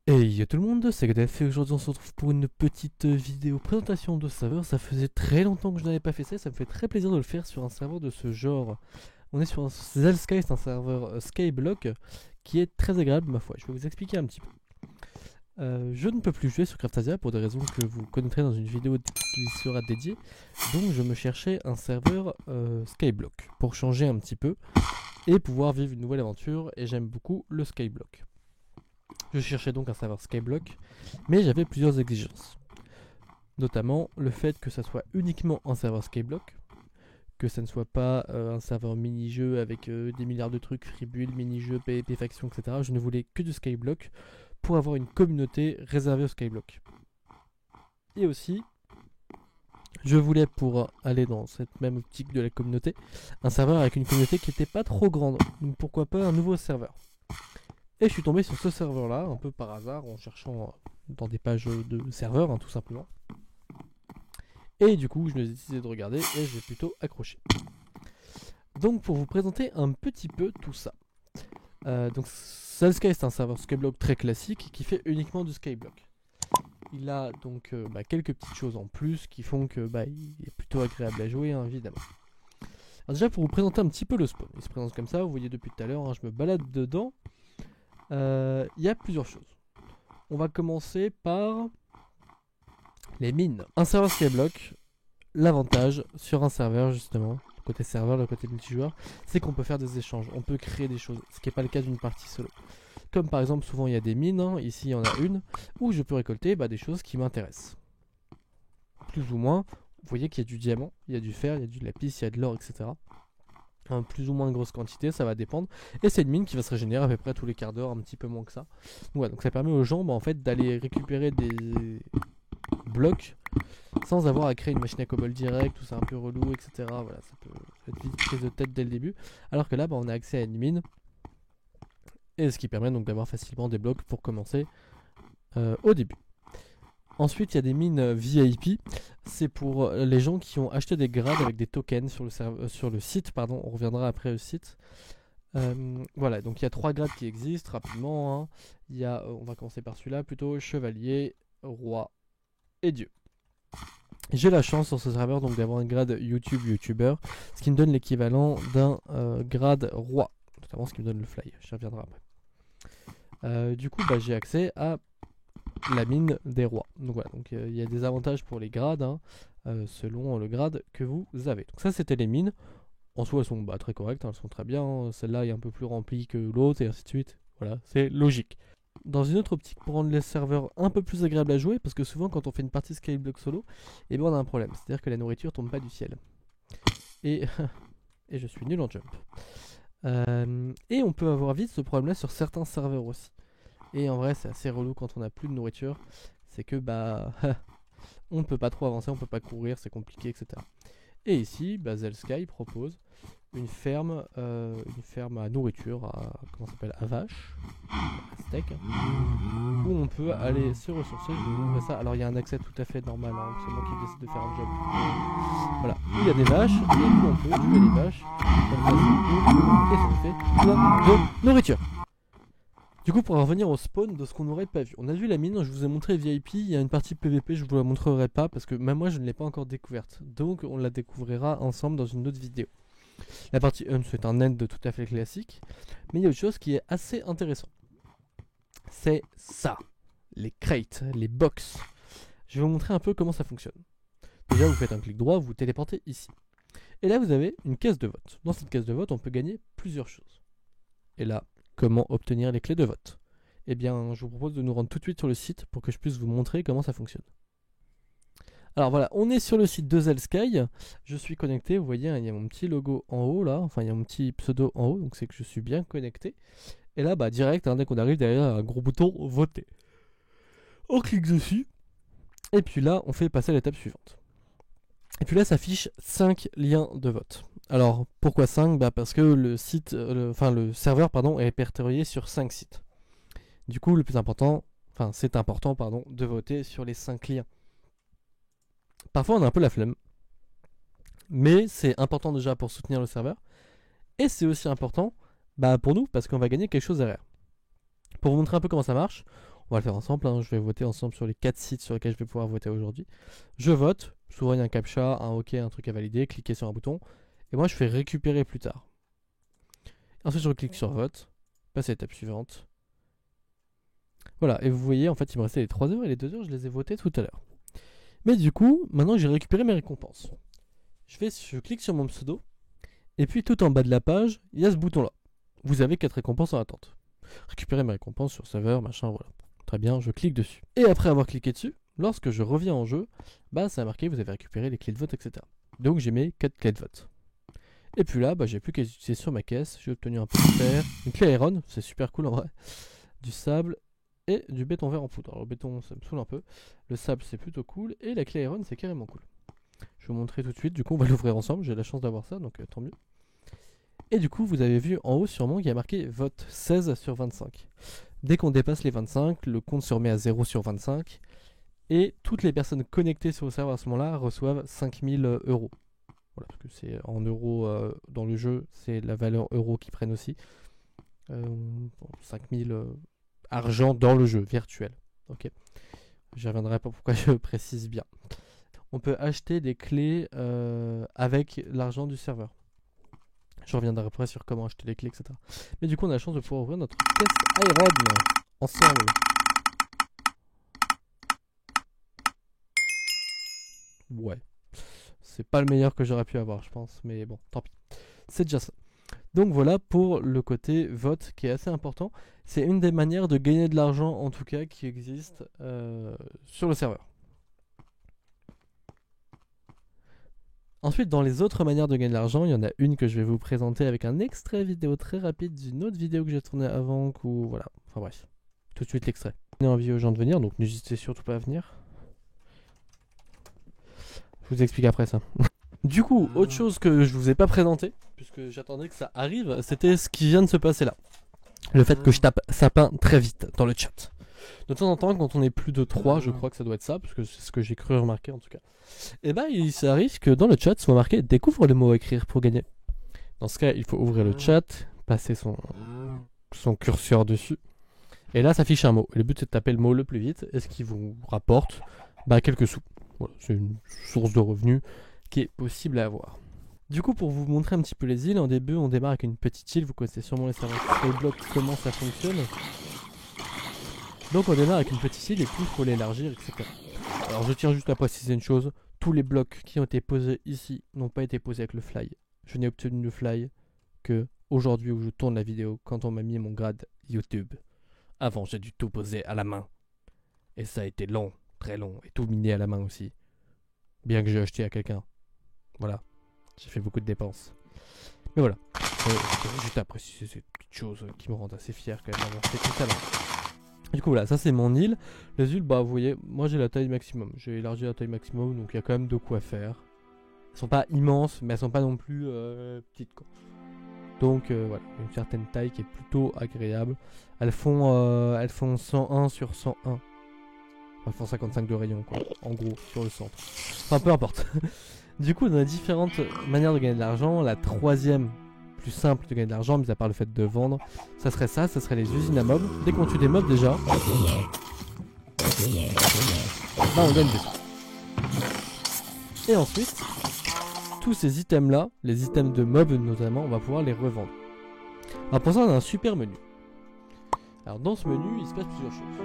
Hey yo tout le monde, c'est Godef et aujourd'hui on se retrouve pour une petite vidéo présentation de serveur. Ça faisait très longtemps que je n'avais pas fait ça, ça me fait très plaisir de le faire sur un serveur de ce genre. On est sur un Zelsky, c'est un serveur Skyblock qui est très agréable ma foi. Je vais vous expliquer un petit peu. Je ne peux plus jouer sur Craftasia pour des raisons que vous connaîtrez dans une vidéo qui sera dédiée. Donc je me cherchais un serveur Skyblock pour changer un petit peu et pouvoir vivre une nouvelle aventure, et j'aime beaucoup le Skyblock. Je cherchais donc un serveur Skyblock, mais j'avais plusieurs exigences. Notamment le fait que ça soit uniquement un serveur Skyblock, que ça ne soit pas un serveur mini-jeu avec des milliards de trucs, freebuild, mini-jeu, PvP, faction, etc. Je ne voulais que du Skyblock pour avoir une communauté réservée au Skyblock. Et aussi, je voulais, pour aller dans cette même optique de la communauté, un serveur avec une communauté qui n'était pas trop grande. Donc pourquoi pas un nouveau serveur. Et je suis tombé sur ce serveur là, un peu par hasard, en cherchant dans des pages de serveurs, tout simplement. Et du coup, je me suis décidé de regarder et j'ai plutôt accroché. Donc, pour vous présenter un petit peu tout ça. Donc, Zelsky, c'est un serveur Skyblock très classique qui fait uniquement du Skyblock. Il a donc quelques petites choses en plus qui font que il est plutôt agréable à jouer, évidemment. Alors déjà, pour vous présenter un petit peu le spawn, il se présente comme ça, vous voyez depuis tout à l'heure, je me balade dedans. Il y a plusieurs choses. On va commencer par les mines. Un serveur Skyblock, l'avantage sur un serveur justement, côté serveur, le côté multijoueur, c'est qu'on peut faire des échanges, on peut créer des choses, ce qui n'est pas le cas d'une partie solo. Comme par exemple, souvent il y a des mines, ici il y en a une, où je peux récolter des choses qui m'intéressent. Plus ou moins, vous voyez qu'il y a du diamant, il y a du fer, il y a du lapis, il y a de l'or, etc. Plus ou moins grosse quantité, ça va dépendre. Et c'est une mine qui va se régénérer à peu près tous les quarts d'heure, un petit peu moins que ça. Donc ça permet aux gens en fait d'aller récupérer des blocs sans avoir à créer une machine à cobble direct, tout ça un peu relou, etc. Voilà, ça peut être vite prise de tête dès le début. Alors que là, on a accès à une mine, et ce qui permet donc d'avoir facilement des blocs pour commencer au début. Ensuite, il y a des mines VIP. C'est pour les gens qui ont acheté des grades avec des tokens sur le site. Pardon, on reviendra après au site. Voilà, donc il y a 3 grades qui existent rapidement. Il y a, on va commencer par celui-là plutôt, chevalier, roi et dieu. J'ai la chance sur ce serveur donc d'avoir un grade YouTuber, ce qui me donne l'équivalent d'un grade roi, notamment ce qui me donne le fly. J'y reviendrai après. Du coup, j'ai accès à la mine des rois. Donc voilà, donc il y a des avantages pour les grades selon le grade que vous avez. Donc ça, c'était les mines. En soi, elles sont très correctes, elles sont très bien. Celle-là est un peu plus remplie que l'autre et ainsi de suite. Voilà, c'est logique. Dans une autre optique pour rendre les serveurs un peu plus agréables à jouer, parce que souvent quand on fait une partie Skyblock solo, on a un problème, c'est-à-dire que la nourriture tombe pas du ciel. Et, et je suis nul en jump. Et on peut avoir vite ce problème-là sur certains serveurs aussi. Et en vrai, c'est assez relou quand on n'a plus de nourriture. C'est que on ne peut pas trop avancer, on peut pas courir, c'est compliqué, etc. Et ici, Zelsky propose une ferme à nourriture, comment ça s'appelle, à vache, à steak, où on peut aller se ressourcer. Je vous montre ça. Alors il y a un accès tout à fait normal, c'est moi qui décide de faire un job. Voilà, il y a des vaches, et du coup on peut tuer les vaches, comme ça c'est cool, et ça nous fait plein de nourriture. Du coup, pour en revenir au spawn de ce qu'on n'aurait pas vu, on a vu la mine, je vous ai montré VIP, il y a une partie PVP, je vous la montrerai pas parce que même moi je ne l'ai pas encore découverte. Donc on la découvrira ensemble dans une autre vidéo. La partie 1 c'est un end tout à fait classique, mais il y a autre chose qui est assez intéressant. C'est ça, les crates, les box. Je vais vous montrer un peu comment ça fonctionne. Déjà, vous faites un clic droit, vous vous téléportez ici. Et là, vous avez une caisse de vote. Dans cette caisse de vote, on peut gagner plusieurs choses. Et là, comment obtenir les clés de vote? Eh bien, je vous propose de nous rendre tout de suite sur le site pour que je puisse vous montrer comment ça fonctionne. Alors voilà, on est sur le site de Zelsky. Je suis connecté, vous voyez, il y a mon petit logo en haut là, enfin il y a mon petit pseudo en haut, donc c'est que je suis bien connecté. Et là, direct, dès qu'on arrive derrière un gros bouton voter. On clique dessus, et puis là, on fait passer à l'étape suivante. Et puis là, ça affiche 5 liens de vote. Alors, pourquoi 5? Parce que le serveur est répertorié sur 5 sites. Du coup, c'est important, de voter sur les 5 liens. Parfois, on a un peu la flemme. Mais c'est important déjà pour soutenir le serveur. Et c'est aussi important pour nous, parce qu'on va gagner quelque chose derrière. Pour vous montrer un peu comment ça marche, On va le faire ensemble, hein. Je vais voter ensemble sur les 4 sites sur lesquels je vais pouvoir voter aujourd'hui. Je vote, souvent il y a un captcha, un OK, un truc à valider, cliquez sur un bouton, et moi je fais récupérer plus tard. Ensuite je reclique sur vote, passe à l'étape suivante. Voilà, et vous voyez, en fait il me restait les 3 heures, et les 2 heures je les ai votées tout à l'heure. Mais du coup, maintenant j'ai récupéré mes récompenses. Je clique sur mon pseudo, et puis tout en bas de la page, il y a ce bouton là. Vous avez 4 récompenses en attente. Récupérer mes récompenses sur serveur, machin, voilà. Très bien, je clique dessus. Et après avoir cliqué dessus, lorsque je reviens en jeu, bah ça a marqué vous avez récupéré les clés de vote, etc. Donc j'ai mes 4 clés de vote. Et puis là, bah, j'ai plus qu'à les utiliser sur ma caisse. J'ai obtenu un peu de fer, une clé Iron, c'est super cool en vrai, du sable et du béton vert en poudre. Alors le béton ça me saoule un peu, le sable c'est plutôt cool, et la clé Iron c'est carrément cool. Je vais vous montrer tout de suite, du coup on va l'ouvrir ensemble, j'ai la chance d'avoir ça, donc tant mieux. Et du coup, vous avez vu en haut sûrement qu'il y a marqué vote 16 sur 25. Dès qu'on dépasse les 25, le compte se remet à 0 sur 25. Et toutes les personnes connectées sur le serveur à ce moment-là reçoivent 5000 euros. Voilà, parce que c'est en euros dans le jeu, c'est la valeur euro qu'ils prennent aussi. 5000 argent dans le jeu, virtuel. Ok. J'y reviendrai pas pourquoi je précise bien. On peut acheter des clés avec l'argent du serveur. Je reviendrai après sur comment acheter les clés, etc. Mais du coup, on a la chance de pouvoir ouvrir notre caisse Iron ensemble. Ouais. C'est pas le meilleur que j'aurais pu avoir, je pense. Mais bon, tant pis. C'est déjà ça. Donc voilà pour le côté vote qui est assez important. C'est une des manières de gagner de l'argent, en tout cas, qui existe sur le serveur. Ensuite, dans les autres manières de gagner de l'argent, il y en a une que je vais vous présenter avec un extrait vidéo très rapide d'une autre vidéo que j'ai tournée avant. Voilà. Enfin bref, tout de suite l'extrait. Donnez envie aux gens de venir, donc n'hésitez surtout pas à venir. Je vous explique après ça. Du coup, autre chose que je vous ai pas présenté, puisque j'attendais que ça arrive, c'était ce qui vient de se passer là. Le fait que je tape sapin très vite dans le chat. De temps en temps, quand on est plus de 3, je crois que ça doit être ça, parce que c'est ce que j'ai cru remarquer en tout cas. Et bah, il s'arrive que dans le chat, soit marqué découvre le mot à écrire pour gagner. Dans ce cas, il faut ouvrir le chat, passer son curseur dessus, et là, ça affiche un mot. Et le but, c'est de taper le mot le plus vite, et ce qui vous rapporte quelques sous. Voilà, c'est une source de revenus qui est possible à avoir. Du coup, pour vous montrer un petit peu les îles, en début, on démarre avec une petite île. Vous connaissez sûrement les serveurs Skyblock, comment ça fonctionne. Donc on démarre avec une petite île et puis il faut l'élargir, etc. Alors je tiens juste à préciser une chose, tous les blocs qui ont été posés ici n'ont pas été posés avec le fly. Je n'ai obtenu le fly que aujourd'hui où je tourne la vidéo, quand on m'a mis mon grade YouTube. Avant j'ai dû tout poser à la main. Et ça a été long, très long, et tout miné à la main aussi. Bien que j'ai acheté à quelqu'un. Voilà, j'ai fait beaucoup de dépenses. Mais voilà, juste à préciser ces petites choses qui me rendent assez fier quand même d'avoir fait tout ça là. Du coup voilà, ça c'est mon île. Les îles, bah vous voyez, moi j'ai la taille maximum. J'ai élargi la taille maximum, donc il y a quand même de quoi faire. Elles sont pas immenses, mais elles sont pas non plus petites quoi. Donc voilà, une certaine taille qui est plutôt agréable. Elles font 101 sur 101. Enfin, elles font 55 de rayon quoi, en gros, sur le centre. Enfin peu importe. Du coup, dans les différentes manières de gagner de l'argent, la troisième plus simple de gagner de l'argent, mis à part le fait de vendre, ça serait les usines à mobs. Dès qu'on tue des mobs déjà, on gagne des sous. Et ensuite, tous ces items là, les items de mobs notamment, on va pouvoir les revendre. Alors pour ça on a un super menu. Alors dans ce menu, il se passe plusieurs choses.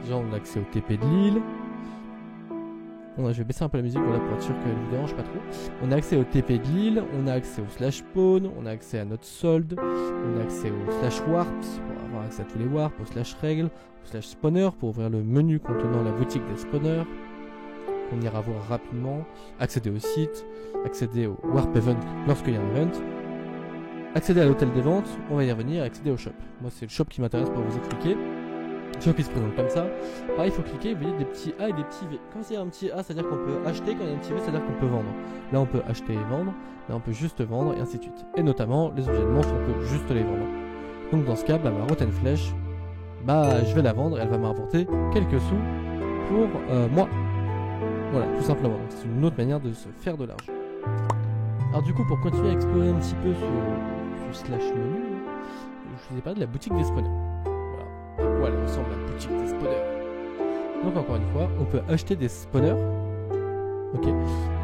Déjà on a accès au TP de l'île. Je vais baisser un peu la musique voilà, pour être sûr qu'elle ne vous dérange pas trop. On a accès au TP de l'île, on a accès au slash spawn, on a accès à notre solde, on a accès au slash warps pour avoir accès à tous les warps, au slash règles, au slash spawner pour ouvrir le menu contenant la boutique des spawners, qu'on ira voir rapidement, accéder au site, accéder au warp event lorsqu'il y a un event, accéder à l'hôtel des ventes, on va y revenir, accéder au shop. Moi c'est le shop qui m'intéresse pour vous expliquer. Shop qui se présente comme ça. Pareil, il faut cliquer, vous voyez des petits A et des petits V. Quand il y a un petit A, c'est-à-dire qu'on peut acheter, quand il y a un petit V, c'est-à-dire qu'on peut vendre. Là, on peut acheter et vendre, là, on peut juste vendre, et ainsi de suite. Et notamment, les objets de monstres, on peut juste les vendre. Donc, dans ce cas, ma rotten flèche, je vais la vendre, et elle va me rapporter quelques sous pour moi. Voilà, tout simplement. C'est une autre manière de se faire de l'argent. Alors, du coup, pour continuer à explorer un petit peu ce slash menu, je vous ai parlé de la boutique des spawners. à quoi elle ressemble la boutique des spawners. Donc encore une fois, on peut acheter des spawners, ok,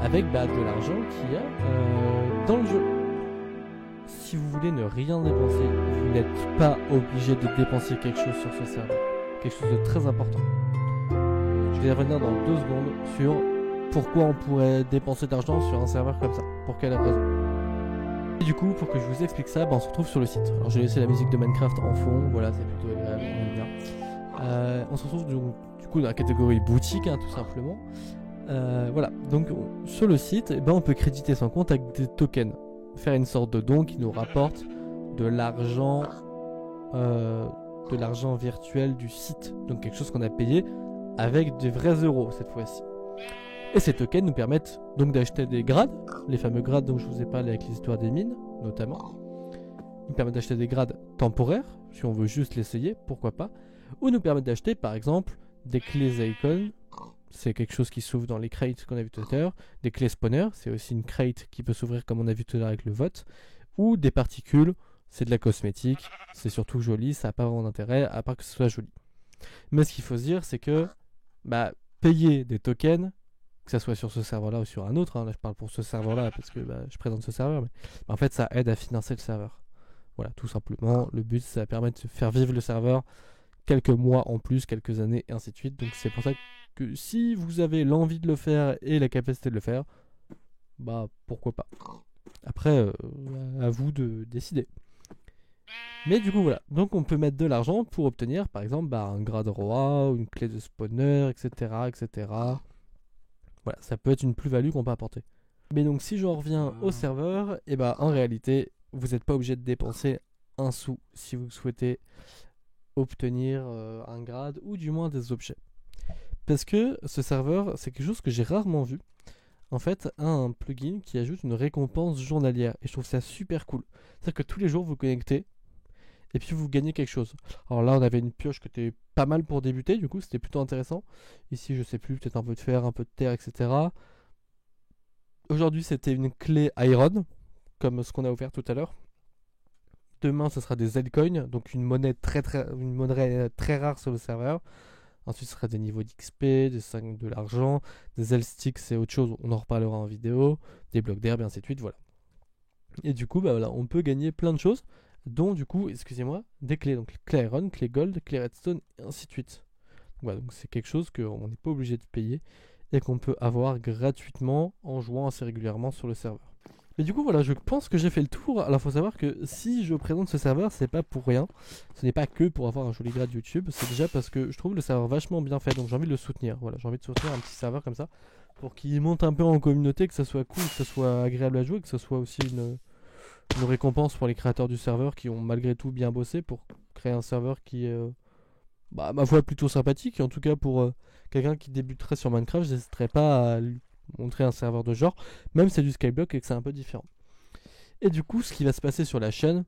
avec de l'argent qu'il y a dans le jeu. Si vous voulez ne rien dépenser, vous n'êtes pas obligé de dépenser quelque chose sur ce serveur. Quelque chose de très important. Je vais revenir dans 2 secondes sur pourquoi on pourrait dépenser de l'argent sur un serveur comme ça. Pour quelle raison. Et du coup, pour que je vous explique ça, on se retrouve sur le site. Alors j'ai laissé la musique de Minecraft en fond, voilà, c'est plutôt agréable, on aime bien. On se retrouve du coup dans la catégorie boutique, tout simplement. Voilà, donc sur le site, on peut créditer son compte avec des tokens. Faire une sorte de don qui nous rapporte de l'argent virtuel du site. Donc quelque chose qu'on a payé avec des vrais euros cette fois-ci. Et ces tokens nous permettent donc d'acheter des grades, les fameux grades dont je vous ai parlé avec l'histoire des mines, notamment. Ils nous permettent d'acheter des grades temporaires, si on veut juste l'essayer, pourquoi pas. Ou nous permettent d'acheter par exemple des clés icon. C'est quelque chose qui s'ouvre dans les crates qu'on a vu tout à l'heure. Des clés spawner, c'est aussi une crate qui peut s'ouvrir comme on a vu tout à l'heure avec le vote. Ou des particules, c'est de la cosmétique, c'est surtout joli, ça n'a pas vraiment d'intérêt à part que ce soit joli. Mais ce qu'il faut se dire, c'est que payer des tokens, que ce soit sur ce serveur-là ou sur un autre, là je parle pour ce serveur-là parce que je présente ce serveur, mais en fait ça aide à financer le serveur. Voilà, tout simplement, le but ça permet de faire vivre le serveur quelques mois en plus, quelques années, et ainsi de suite. Donc c'est pour ça que si vous avez l'envie de le faire et la capacité de le faire, pourquoi pas. Après, à vous de décider. Mais du coup voilà, donc on peut mettre de l'argent pour obtenir par exemple un grade roi, ou une clé de spawner, etc. etc. Voilà, ça peut être une plus-value qu'on peut apporter. Mais donc si j'en reviens au serveur, en réalité, vous n'êtes pas obligé de dépenser un sou si vous souhaitez obtenir un grade ou du moins des objets. Parce que ce serveur, c'est quelque chose que j'ai rarement vu. En fait, un plugin qui ajoute une récompense journalière. Et je trouve ça super cool. C'est-à-dire que tous les jours, vous connectez et puis vous gagnez quelque chose. Alors là, on avait une pioche qui était pas mal pour débuter, du coup, c'était plutôt intéressant. Ici, je sais plus, peut-être un peu de fer, un peu de terre, etc. Aujourd'hui, c'était une clé Iron, comme ce qu'on a offert tout à l'heure. Demain, ce sera des Zcoins, donc une monnaie très rare sur le serveur. Ensuite, ce sera des niveaux d'XP, de l'argent, des L-sticks, c'est autre chose, on en reparlera en vidéo, des blocs d'herbe, et ainsi de suite, voilà. Et du coup, on peut gagner plein de choses, dont du coup, excusez-moi, des clés. Donc clé Iron, clé Gold, clé Redstone, et ainsi de suite. Voilà, donc c'est quelque chose qu'on n'est pas obligé de payer et qu'on peut avoir gratuitement en jouant assez régulièrement sur le serveur. Et du coup voilà, je pense que j'ai fait le tour. Alors il faut savoir que si je présente ce serveur, c'est pas pour rien. Ce n'est pas que pour avoir un joli grade YouTube, c'est déjà parce que je trouve le serveur vachement bien fait, donc j'ai envie de le soutenir. Voilà, j'ai envie de soutenir un petit serveur comme ça, pour qu'il monte un peu en communauté, que ça soit cool, que ça soit agréable à jouer, que ça soit aussi une récompense pour les créateurs du serveur qui ont malgré tout bien bossé pour créer un serveur qui est, à ma foi, plutôt sympathique. Et en tout cas pour quelqu'un qui débuterait sur Minecraft, j'hésiterais pas à lui montrer un serveur de genre, même si c'est du Skyblock et que c'est un peu différent. Et du coup, ce qui va se passer sur la chaîne,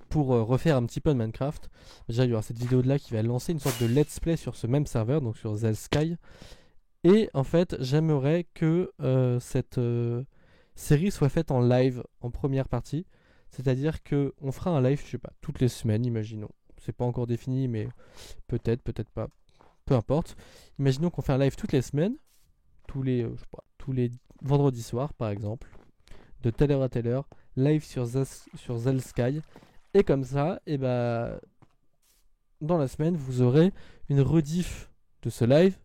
pour refaire un petit peu de Minecraft, déjà il y aura cette vidéo de là qui va lancer une sorte de let's play sur ce même serveur, donc sur Zelsky. Et en fait, j'aimerais que cette série soit faite en live, en première partie. C'est-à-dire que on fera un live, je sais pas, toutes les semaines, imaginons. C'est pas encore défini, mais peut-être, peut-être pas. Peu importe. Imaginons qu'on fait un live toutes les semaines, tous les vendredis soirs, par exemple, de telle heure à telle heure, live sur Zelsky. Et comme ça, dans la semaine, vous aurez une rediff de ce live,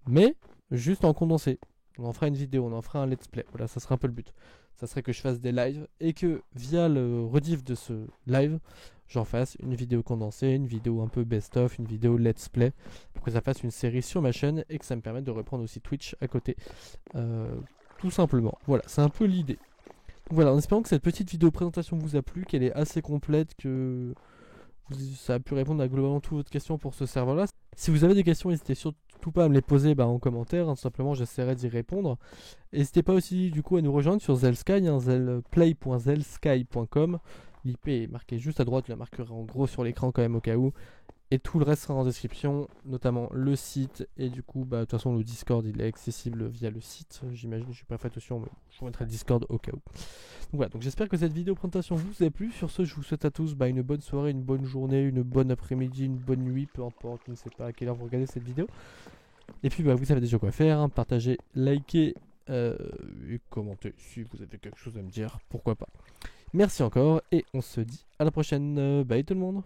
mais juste en condensé. On en fera une vidéo, on en fera un let's play. Voilà, ça sera un peu le but. Ça serait que je fasse des lives et que via le rediff de ce live, j'en fasse une vidéo condensée, une vidéo un peu best-of, une vidéo let's play, pour que ça fasse une série sur ma chaîne et que ça me permette de reprendre aussi Twitch à côté. Tout simplement. Voilà, c'est un peu l'idée. Voilà, en espérant que cette petite vidéo présentation vous a plu, qu'elle est assez complète, que ça a pu répondre à globalement toutes vos questions pour ce serveur-là. Si vous avez des questions, n'hésitez surtout pas à me les poser en commentaire, tout simplement j'essaierai d'y répondre. N'hésitez pas aussi du coup à nous rejoindre sur Zelsky, play.zelsky.com. L'IP est marqué juste à droite, je la marquerai en gros sur l'écran quand même au cas où. Et tout le reste sera en description, notamment le site. Et du coup, bah, de toute façon, le Discord il est accessible via le site. J'imagine, je suis pas fait attention, mais je vous mettrai le Discord au cas où. Donc voilà, donc j'espère que cette vidéo présentation vous a plu. Sur ce, je vous souhaite à tous une bonne soirée, une bonne journée, une bonne après-midi, une bonne nuit, peu importe, je ne sais pas à quelle heure vous regardez cette vidéo. Et puis, vous savez déjà quoi faire, hein, partagez, likez et commentez si vous avez quelque chose à me dire, pourquoi pas. Merci encore et on se dit à la prochaine. Bye tout le monde.